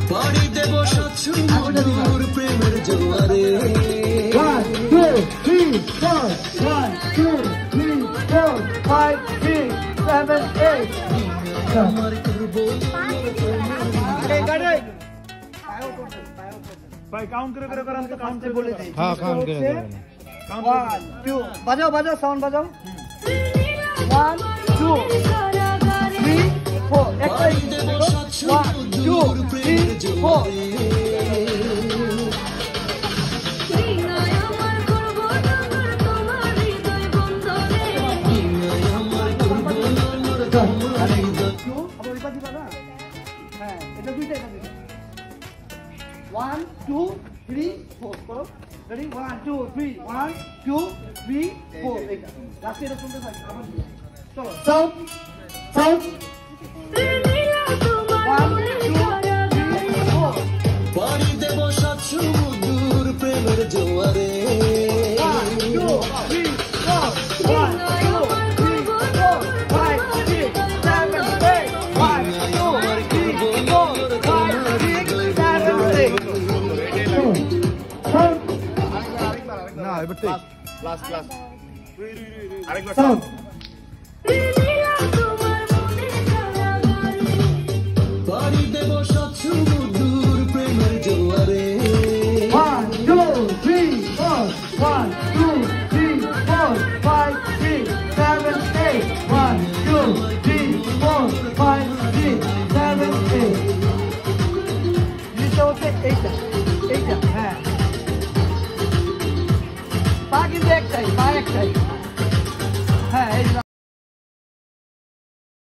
পাড়ি দেব সাতশো মধুর প্রেমের জোয়ারে 1 2 3 4 1 2 3 4 5 6 7 8 আমার করবো भाई काउंट करे करे हम तो काउंट से बोले थे हाँ काउंट करे 1 2 बजाओ बजाओ साउंड बजाओ 1 2 3 4 एक পাড়ি দেব সাতশো 1 2 মধুর প্রেমের 3 জোয়ারে 1 2 3 4 करो रेडी 1 2 3 1 2 3 4 एक लास्ट এটা শুনতে থাকি আবার চলো সাউন্ড সাউন্ড 1 2 3 4 পাড়ি দেব সাতশো মধুর প্রেমের জোয়ারে 1 2 3 4 1 2 3 4 5 6 7 8 1 2 3 4 5 6 7 8 ना এবার ঠিক क्लास क्लास साउंड